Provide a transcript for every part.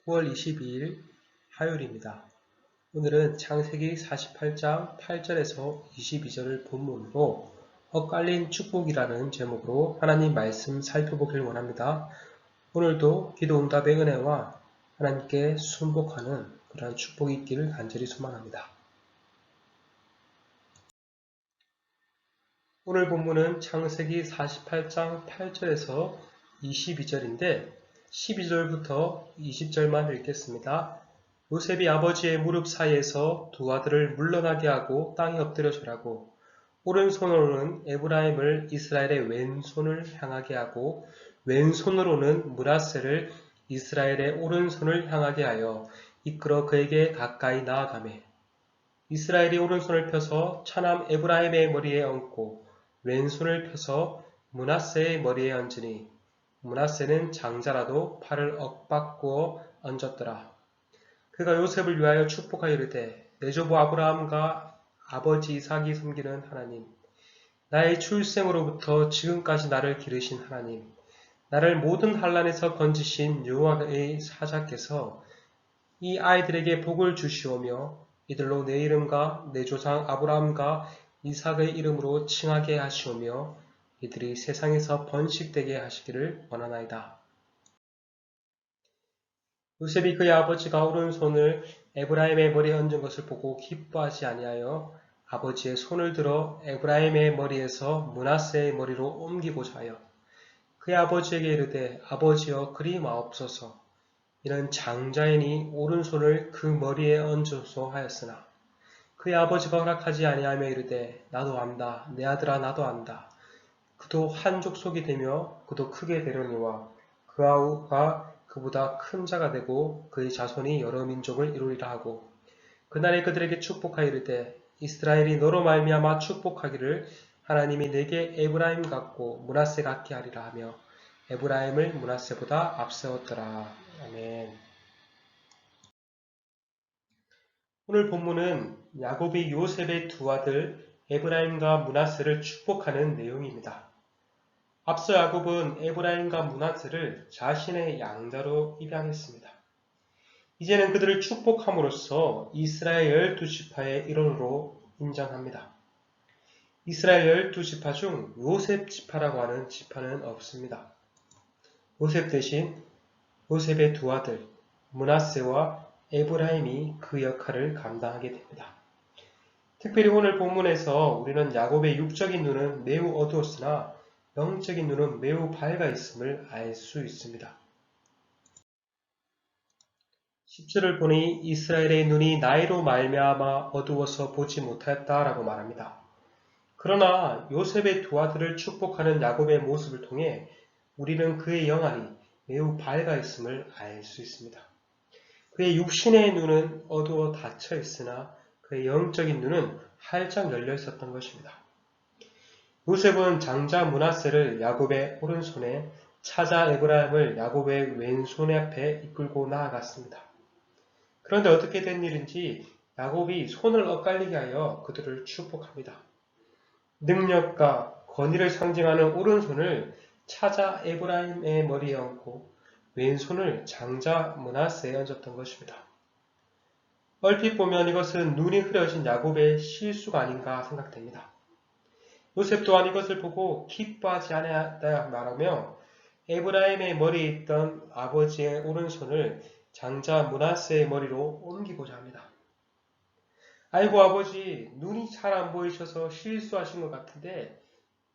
9월 22일 화요일입니다. 오늘은 창세기 48장 8절에서 22절을 본문으로 엇갈린 축복이라는 제목으로 하나님 말씀 살펴보길 원합니다. 오늘도 기도응답의 은혜와 하나님께 순복하는 그러한 축복이 있기를 간절히 소망합니다. 오늘 본문은 창세기 48장 8절에서 22절인데 12절부터 20절만 읽겠습니다. 요셉이 아버지의 무릎 사이에서 두 아들을 물러나게 하고 땅에 엎드려 절하고 오른손으로는 에브라임을 이스라엘의 왼손을 향하게 하고 왼손으로는 므낫세를 이스라엘의 오른손을 향하게 하여 이끌어 그에게 가까이 나아가매 이스라엘이 오른손을 펴서 차남 에브라임의 머리에 얹고 왼손을 펴서 므낫세의 머리에 얹으니 므낫세는 장자라도 팔을 엇바꾸어 얹었더라. 그가 요셉을 위하여 축복하여 이르되 내 조부 아브라함과 아버지 이삭이 섬기는 하나님, 나의 출생으로부터 지금까지 나를 기르신 하나님, 나를 모든 환난에서 건지신 여호와의 사자께서 이 아이들에게 복을 주시오며 이들로 내 이름과 내 조상 아브라함과 이삭의 이름으로 칭하게 하시오며 이들이 세상에서 번식되게 하시기를 원하나이다. 요셉이 그의 아버지가 오른손을 에브라임의 머리에 얹은 것을 보고 기뻐하지 아니하여 아버지의 손을 들어 에브라임의 머리에서 므낫세의 머리로 옮기고자 하여 그의 아버지에게 이르되 아버지여 그리 마옵소서. 이는 장자이니 오른손을 그 머리에 얹어서 하였으나 그의 아버지가 허락하지 아니하며 이르되 나도 안다 내 아들아 나도 안다. 그도 한 족속이 되며 그도 크게 되려니와 그 아우가 그보다 큰 자가 되고 그의 자손이 여러 민족을 이루리라 하고 그날에 그들에게 축복하여 이르되 이스라엘이 너로 말미암아 축복하기를 하나님이 내게 에브라임 같고 므낫세 같게 하리라 하며 에브라임을 므낫세보다 앞세웠더라. 아멘. 오늘 본문은 야곱이 요셉의 두 아들 에브라임과 므낫세를 축복하는 내용입니다. 앞서 야곱은 에브라임과 므낫세를 자신의 양자로 입양했습니다. 이제는 그들을 축복함으로써 이스라엘 12지파의 일원으로 인정합니다. 이스라엘 12지파 중 요셉 지파라고 하는 지파는 없습니다. 요셉 대신 요셉의 두 아들 므낫세와 에브라임이 그 역할을 감당하게 됩니다. 특별히 오늘 본문에서 우리는 야곱의 육적인 눈은 매우 어두웠으나 영적인 눈은 매우 밝아 있음을 알 수 있습니다. 10절을 보니 이스라엘의 눈이 나이로 말미암아 어두워서 보지 못하였다라고 말합니다. 그러나 요셉의 두 아들을 축복하는 야곱의 모습을 통해 우리는 그의 영안이 매우 밝아 있음을 알 수 있습니다. 그의 육신의 눈은 어두워 닫혀 있으나 그의 영적인 눈은 활짝 열려 있었던 것입니다. 요셉은 장자 므낫세를 야곱의 오른손에 차자 에브라임을 야곱의 왼손 앞에 이끌고 나아갔습니다. 그런데 어떻게 된 일인지 야곱이 손을 엇갈리게 하여 그들을 축복합니다. 능력과 권위를 상징하는 오른손을 차자 에브라임의 머리에 얹고 왼손을 장자 므낫세에 얹었던 것입니다. 얼핏 보면 이것은 눈이 흐려진 야곱의 실수가 아닌가 생각됩니다. 요셉 또한 이것을 보고 기뻐하지 않았다 말하며 에브라임의 머리에 있던 아버지의 오른손을 장자 므낫세의 머리로 옮기고자 합니다. 아이고 아버지, 눈이 잘 안 보이셔서 실수하신 것 같은데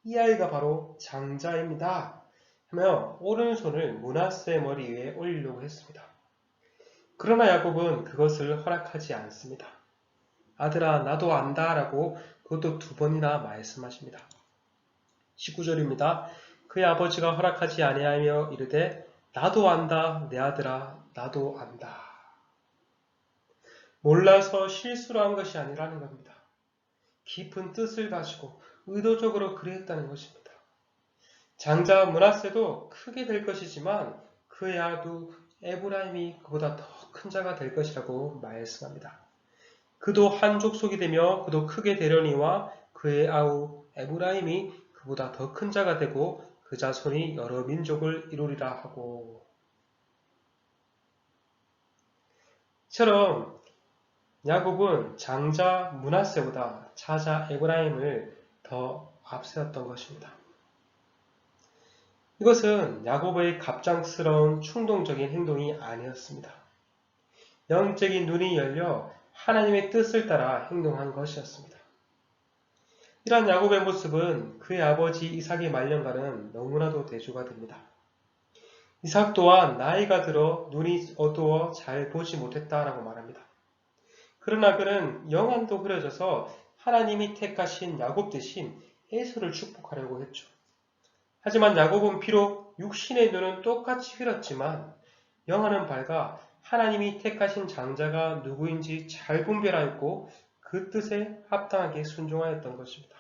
이 아이가 바로 장자입니다. 하며 오른손을 므낫세 머리 위에 올리려고 했습니다. 그러나 야곱은 그것을 허락하지 않습니다. 아들아 나도 안다 라고 그것도 두 번이나 말씀하십니다. 19절입니다. 그의 아버지가 허락하지 아니하며 이르되 나도 안다 내 아들아 나도 안다. 몰라서 실수로 한 것이 아니라는 겁니다. 깊은 뜻을 가지고 의도적으로 그랬다는 것입니다. 장자 므낫세도 크게 될 것이지만 그의 아두 에브라임이 그보다 더 큰 자가 될 것이라고 말씀합니다. 그도 한 족속이 되며 그도 크게 되려니와 그의 아우 에브라임이 그보다 더 큰 자가 되고 그 자손이 여러 민족을 이루리라 하고 이처럼 야곱은 장자 므낫세보다 차자 에브라임을 더 앞세웠던 것입니다. 이것은 야곱의 갑작스러운 충동적인 행동이 아니었습니다. 영적인 눈이 열려 하나님의 뜻을 따라 행동한 것이었습니다. 이러한 야곱의 모습은 그의 아버지 이삭의 말년과는 너무나도 대조가 됩니다. 이삭 또한 나이가 들어 눈이 어두워 잘 보지 못했다라고 말합니다. 그러나 그는 영안도 흐려져서 하나님이 택하신 야곱 대신 에서를 축복하려고 했죠. 하지만 야곱은 비록 육신의 눈은 똑같이 흐렸지만 영안은 밝아 하나님이 택하신 장자가 누구인지 잘 분별하였고 그 뜻에 합당하게 순종하였던 것입니다.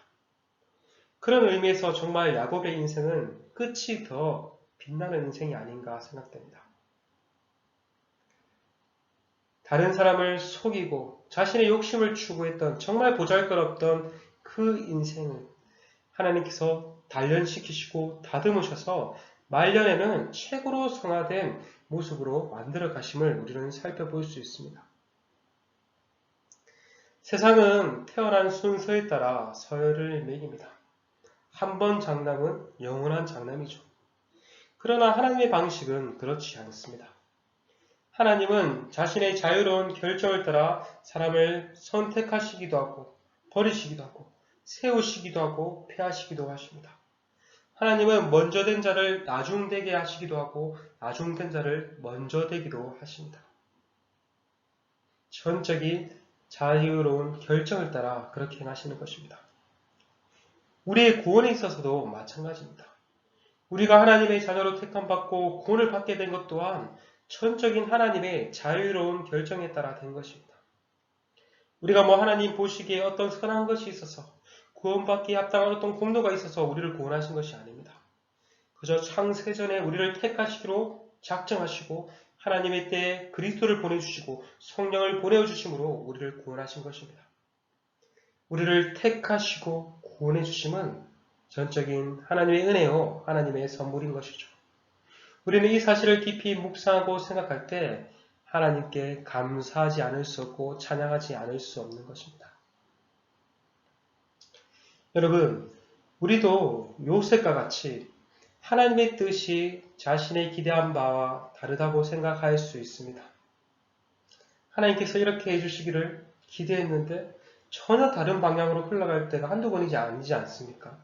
그런 의미에서 정말 야곱의 인생은 끝이 더 빛나는 인생이 아닌가 생각됩니다. 다른 사람을 속이고 자신의 욕심을 추구했던 정말 보잘것없던 그 인생을 하나님께서 단련시키시고 다듬으셔서 말년에는 최고로 성화된 모습으로 만들어 가심을 우리는 살펴볼 수 있습니다. 세상은 태어난 순서에 따라 서열을 매깁니다. 한 번 장남은 영원한 장남이죠. 그러나 하나님의 방식은 그렇지 않습니다. 하나님은 자신의 자유로운 결정을 따라 사람을 선택하시기도 하고 버리시기도 하고 세우시기도 하고 폐하시기도 하십니다. 하나님은 먼저 된 자를 나중되게 하시기도 하고 나중된 자를 먼저 되기도 하십니다. 전적인 자유로운 결정을 따라 그렇게 행하시는 것입니다. 우리의 구원에 있어서도 마찬가지입니다. 우리가 하나님의 자녀로 택함받고 구원을 받게 된 것 또한 전적인 하나님의 자유로운 결정에 따라 된 것입니다. 우리가 하나님 보시기에 어떤 선한 것이 있어서 구원받기에 합당한 어떤 공로가 있어서 우리를 구원하신 것이 아닙니다. 그저 창세전에 우리를 택하시기로 작정하시고 하나님의 때에 그리스도를 보내주시고 성령을 보내주심으로 우리를 구원하신 것입니다. 우리를 택하시고 구원해 주심은 전적인 하나님의 은혜요, 하나님의 선물인 것이죠. 우리는 이 사실을 깊이 묵상하고 생각할 때 하나님께 감사하지 않을 수 없고 찬양하지 않을 수 없는 것입니다. 여러분, 우리도 요셉과 같이 하나님의 뜻이 자신의 기대한 바와 다르다고 생각할 수 있습니다. 하나님께서 이렇게 해주시기를 기대했는데 전혀 다른 방향으로 흘러갈 때가 한두 번이지 아니지 않습니까?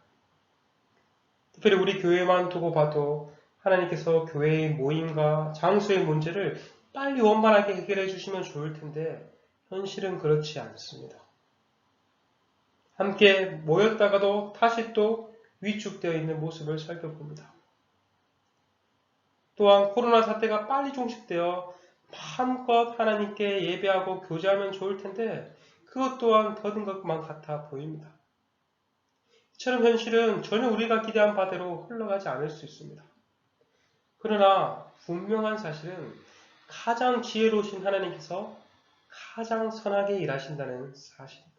특별히 우리 교회만 두고 봐도 하나님께서 교회의 모임과 장소의 문제를 빨리 원만하게 해결해 주시면 좋을 텐데 현실은 그렇지 않습니다. 함께 모였다가도 다시 또 위축되어 있는 모습을 살펴봅니다. 또한 코로나 사태가 빨리 종식되어 마음껏 하나님께 예배하고 교제하면 좋을 텐데 그것 또한 더딘 것만 같아 보입니다. 이처럼 현실은 전혀 우리가 기대한 바대로 흘러가지 않을 수 있습니다. 그러나 분명한 사실은 가장 지혜로우신 하나님께서 가장 선하게 일하신다는 사실입니다.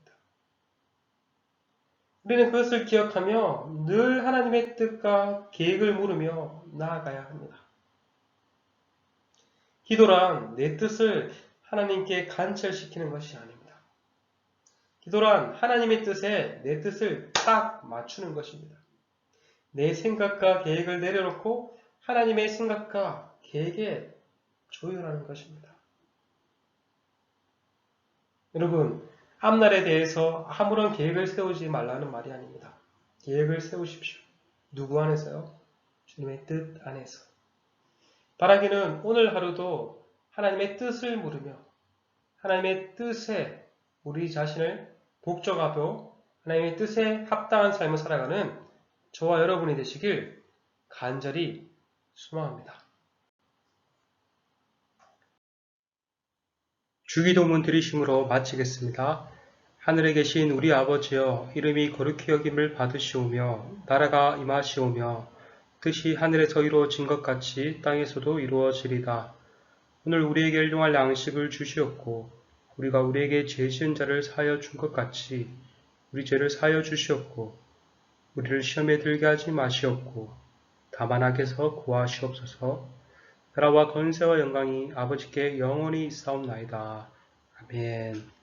우리는 그것을 기억하며 늘 하나님의 뜻과 계획을 물으며 나아가야 합니다. 기도란 내 뜻을 하나님께 간철시키는 것이 아닙니다. 기도란 하나님의 뜻에 내 뜻을 딱 맞추는 것입니다. 내 생각과 계획을 내려놓고 하나님의 생각과 계획에 조율하는 것입니다. 여러분, 앞날에 대해서 아무런 계획을 세우지 말라는 말이 아닙니다. 계획을 세우십시오. 누구 안에서요? 주님의 뜻 안에서. 바라기는 오늘 하루도 하나님의 뜻을 물으며 하나님의 뜻에 우리 자신을 복종하고 하나님의 뜻에 합당한 삶을 살아가는 저와 여러분이 되시길 간절히 소망합니다. 주기도문 드리심으로 마치겠습니다. 하늘에 계신 우리 아버지여, 이름이 거룩히 여김을 받으시오며 나라가 임하시오며 뜻이 하늘에서 이루어진 것 같이 땅에서도 이루어지리다. 오늘 우리에게 일용할 양식을 주시옵고 우리가 우리에게 죄 지은 자를 사하여 준 것 같이 우리 죄를 사하여 주시옵고 우리를 시험에 들게 하지 마시옵고 다만 악에서 구하시옵소서. 나라와 권세와 영광이 아버지께 영원히 있사옵나이다. 아멘.